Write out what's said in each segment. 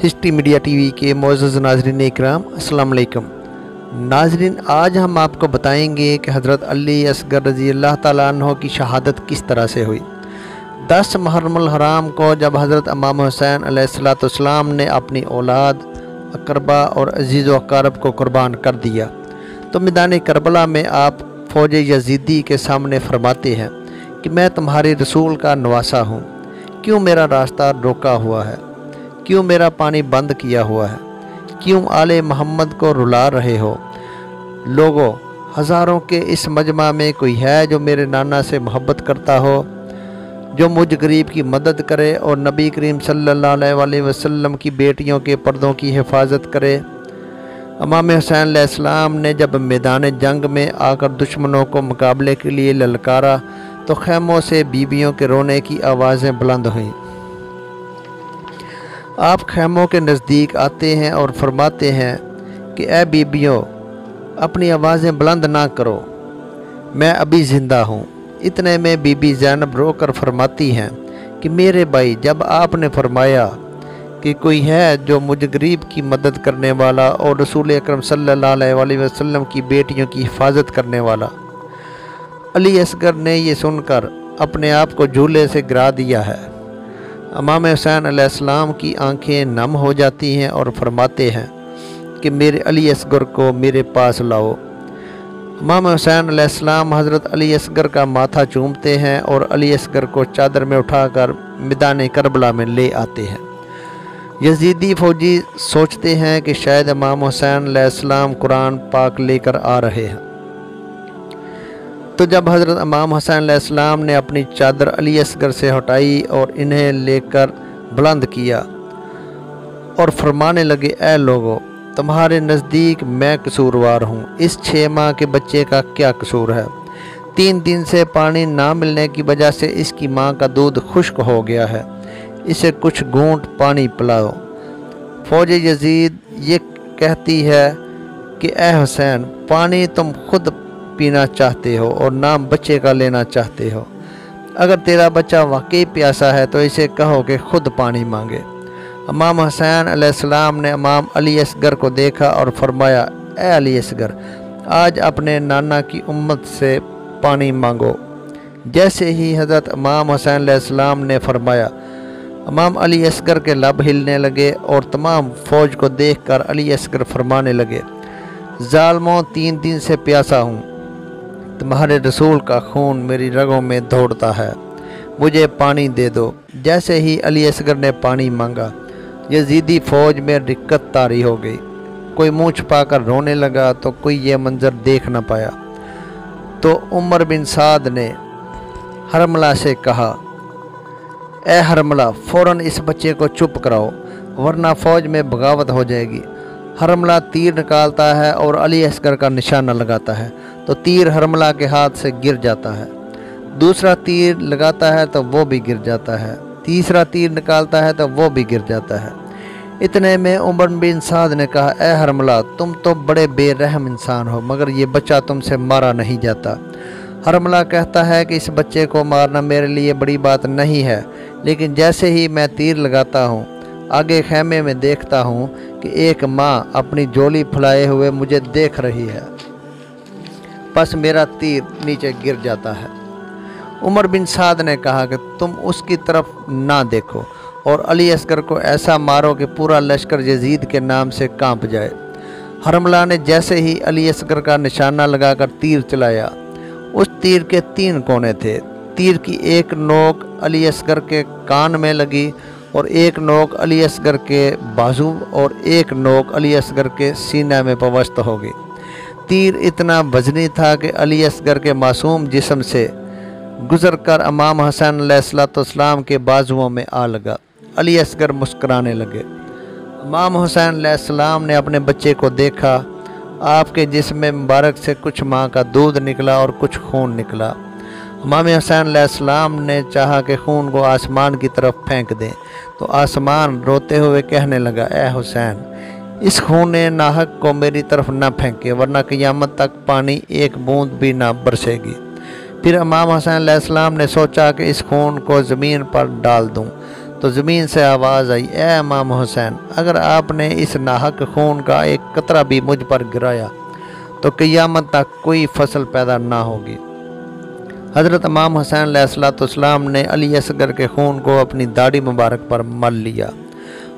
History media T V کے معزز ناظرین اکرام، السلام علیکم ناظرین۔ آج ہم آپ کو بتائیں گے کہ حضرت علی اصغر رضی اللہ تعالیٰ عنہ کی شہادت کس طرح سے ہوئی۔ 10 محرم الحرام کو جب حضرت امام حسین علیہ السلام نے اپنی اولاد، اقربا اور عزیز و اقارب کو قربان کر دیا تو میدان کربلا میں آپ فوج یزیدی کے سامنے فرماتے ہیں کہ میں تمہارے رسول کا نواسا ہوں، کیوں میرا راستہ روکا ہوا ہے، کیوں میرا پانی بند کیا ہوا ہے، کیوں آل محمد کو رلا رہے ہو؟ لوگوں، ہزاروں کے اس مجمع میں کوئی ہے جو میرے نانا سے محبت کرتا ہو، جو مجھ غریب کی مدد کرے اور نبی کریم صلی اللہ علیہ وسلم کی بیٹیوں کے پردوں کی حفاظت کرے؟ امام حسین علیہ السلام نے جب میدان جنگ میں آ کر دشمنوں کو مقابلے کے لیے للکارا تو خیموں سے بیویوں کے رونے کی آوازیں بلند ہوئیں۔ آپ خیموں کے نزدیک آتے ہیں اور فرماتے ہیں کہ اے بیبیوں، اپنی آوازیں بلند نہ کرو، میں ابھی زندہ ہوں۔ اتنے میں بی بی زینب رو کر فرماتی ہیں کہ میرے بھائی، جب آپ نے فرمایا کہ کوئی ہے جو مجھ غریب کی مدد کرنے والا اور رسول اکرم صلی اللہ علیہ وسلم کی بیٹیوں کی حفاظت کرنے والا، علی اصغر نے یہ سن کر اپنے آپ کو جھولے سے گرا دیا ہے۔ امام حسین علیہ السلام کی آنکھیں نم ہو جاتی ہیں اور فرماتے ہیں کہ میرے علی اصغر کو میرے پاس لاؤ۔ امام حسین علیہ السلام حضرت علی اصغر کا ماتھا چومتے ہیں اور علی اصغر کو چادر میں اٹھا کر میدان کربلا میں لے آتے ہیں۔ یزیدی فوجی سوچتے ہیں کہ شاید امام حسین علیہ السلام قرآن پاک لے کر آ رہے ہیں، تو جب حضرت امام حسین علیہ السلام نے اپنی چادر علی اصغر سے ہٹائی اور انہیں لے کر بلند کیا اور فرمانے لگے، اے لوگو، تمہارے نزدیک میں قصوروار ہوں، اس 6 ماہ کے بچے کا کیا قصور ہے؟ 3 دن سے پانی نہ ملنے کی وجہ سے اس کی ماں کا دودھ خشک ہو گیا ہے، اسے کچھ گھونٹ پانی پلاؤ۔ فوج یزید یہ کہتی ہے کہ اے حسین، پانی تم خود پینا چاہتے ہو اور نام بچے کا لینا چاہتے ہو، اگر تیرا بچہ واقعی پیاسا ہے تو اسے کہو کہ خود پانی مانگے۔ امام حسین علیہ السلام نے امام علی اصغر کو دیکھا اور فرمایا، اے علی اصغر، آج اپنے نانا کی امت سے پانی مانگو۔ جیسے ہی حضرت امام حسین علیہ السلام نے فرمایا، امام علی اصغر کے لب ہلنے لگے اور تمام فوج کو دیکھ کر علی اصغر فرمانے لگے، ظالموں، 3 دن سے پیاسا ہوں، تمہارے رسول کا خون میری رگوں میں دوڑتا ہے، مجھے پانی دے دو۔ جیسے ہی علی اصغر نے پانی مانگا، یزیدی فوج میں رکت طاری ہو گئی، کوئی منہ چھپا کر رونے لگا تو کوئی یہ منظر دیکھ نہ پایا۔ تو عمر بن سعد نے حرملہ سے کہا، اے حرملہ، فوراً اس بچے کو چپ کراؤ ورنہ فوج میں بغاوت ہو جائے گی۔ حرملہ تیر نکالتا ہے اور علی اصغر کا نشانہ لگاتا ہے تو تیر حرملہ کے ہاتھ سے گر جاتا ہے، دوسرا تیر لگاتا ہے تو وہ بھی گر جاتا ہے، تیسرا تیر نکالتا ہے تو وہ بھی گر جاتا ہے۔ اتنے میں عمر بن سعد نے کہا، اے حرملہ، تم تو بڑے بے رحم انسان ہو، مگر یہ بچہ تم سے مارا نہیں جاتا۔ حرملہ کہتا ہے کہ اس بچے کو مارنا میرے لیے بڑی بات نہیں ہے، لیکن جیسے ہی میں تیر لگاتا ہوں، آگے خیمے میں دیکھتا ہوں کہ ایک ماں اپنی جولی پھیلائے ہوئے مجھے دیکھ رہی ہے، پس میرا تیر نیچے گر جاتا ہے۔ عمر بن سعد نے کہا کہ تم اس کی طرف نہ دیکھو اور علی اصغر کو ایسا مارو کہ پورا لشکر یزید کے نام سے کانپ جائے۔ حرملہ نے جیسے ہی علی اصغر کا نشانہ لگا کر تیر چلایا، اس تیر کے 3 کونے تھے۔ تیر کی ایک نوک علی اصغر کے کان میں لگی اور ایک نوک علی اصغر کے بازو اور ایک نوک علی اصغر کے سینہ میں پیوست ہو گئی۔ تیر اتنا وزنی تھا کہ علی اصغر کے معصوم جسم سے گزر کر امام حسین علیہ السلام کے بازوؤں میں آ لگا۔ علی اصغر مسکرانے لگے۔ امام حسین علیہ السلام نے اپنے بچے کو دیکھا، آپ کے جسم مبارک سے کچھ ماں کا دودھ نکلا اور کچھ خون نکلا۔ امام حسین علیہ السلام نے چاہا کہ خون کو آسمان کی طرف پھینک دیں تو آسمان روتے ہوئے کہنے لگا، اے حسین، اس خون ناحق کو میری طرف نہ پھینکے ورنہ قیامت تک پانی ایک بوند بھی نہ برسے گی۔ پھر امام حسین علیہ السلام نے سوچا کہ اس خون کو زمین پر ڈال دوں تو زمین سے آواز آئی، اے امام حسین، اگر آپ نے اس ناحق خون کا ایک قطرہ بھی مجھ پر گرایا تو قیامت تک کوئی فصل پیدا نہ ہوگی۔ حضرت امام حسین علیہ السلام نے علی اصغر کے خون کو اپنی داڑھی مبارک پر مل لیا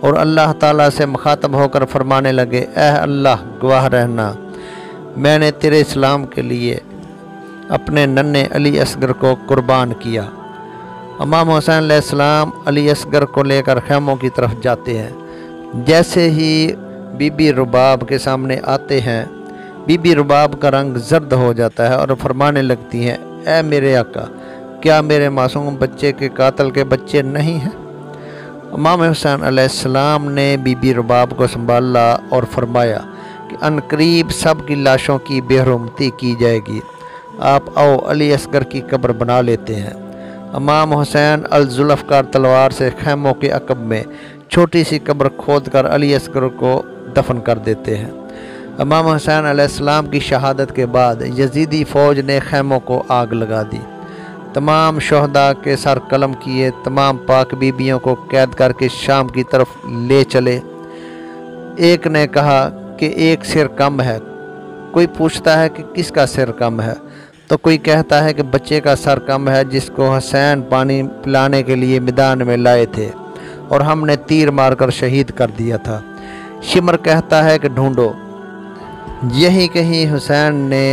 اور اللہ تعالیٰ سے مخاطب ہو کر فرمانے لگے، اے اللہ گواہ رہنا، میں نے تیرے اسلام کے لیے اپنے ننھے علی اصغر کو قربان کیا۔ امام حسین علیہ السلام علی اصغر کو لے کر خیموں کی طرف جاتے ہیں۔ جیسے ہی بی بی رباب کے سامنے آتے ہیں، بی بی رباب کا رنگ زرد ہو جاتا ہے اور فرمانے لگتی ہیں، اے میرے آقا، کیا میرے معصوم بچے کے قاتل کے بچے نہیں ہیں؟ امام حسین علیہ السلام نے بی بی رباب کو سنبھالا اور فرمایا کہ عنقریب سب کی لاشوں کی بے حرمتی کی جائے گی، آپ آؤ علی اصغر کی قبر بنا لیتے ہیں۔ امام حسین الذوالفقار تلوار سے خیموں کے عقب میں چھوٹی سی قبر کھود کر علی اصغر کو دفن کر دیتے ہیں۔ امام حسین علیہ السلام کی شہادت کے بعد یزیدی فوج نے خیموں کو آگ لگا دی، تمام شہداء کے سر قلم کیے، تمام پاک بیبیوں کو قید کر کے شام کی طرف لے چلے۔ ایک نے کہا کہ ایک سر کم ہے، کوئی پوچھتا ہے کہ کس کا سر کم ہے، تو کوئی کہتا ہے کہ بچے کا سر کم ہے جس کو حسین پانی پلانے کے لیے میدان میں لائے تھے اور ہم نے تیر مار کر شہید کر دیا تھا۔ شمر کہتا ہے کہ ڈھونڈو، یہی کہیں حسین نے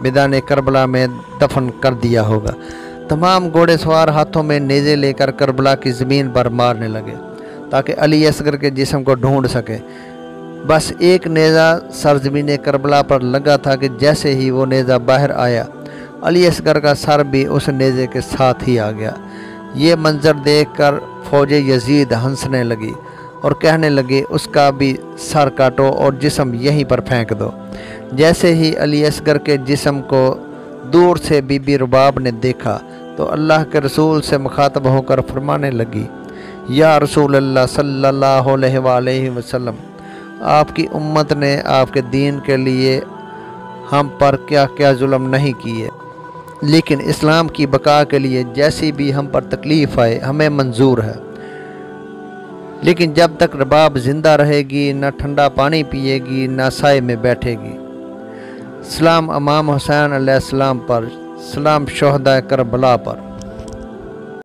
میدان کربلا میں دفن کر دیا ہوگا۔ تمام گھوڑے سوار ہاتھوں میں نیزے لے کر کربلا کی زمین پر مارنے لگے تاکہ علی اصغر کے جسم کو ڈھونڈ سکے۔ بس ایک نیزہ سرزمین کربلا پر لگا تھا کہ جیسے ہی وہ نیزہ باہر آیا، علی اصغر کا سر بھی اس نیزے کے ساتھ ہی آ گیا۔ یہ منظر دیکھ کر فوج یزید ہنسنے لگی اور کہنے لگے، اس کا بھی سر کاٹو اور جسم یہیں پر پھینک دو۔ جیسے ہی علی اصغر کے جسم کو دور سے بی بی رباب نے دیکھا تو اللہ کے رسول سے مخاطب ہو کر فرمانے لگی، یا رسول اللہ صلی اللہ علیہ وآلہ وسلم، آپ کی امت نے آپ کے دین کے لیے ہم پر کیا کیا ظلم نہیں کیے، لیکن اسلام کی بقا کے لیے جیسی بھی ہم پر تکلیف آئے ہمیں منظور ہے، لیکن جب تک رباب زندہ رہے گی نہ ٹھنڈا پانی پیے گی نہ سائے میں بیٹھے گی۔ سلام امام حسین علیہ السلام پر، سلام شہداء کربلا پر۔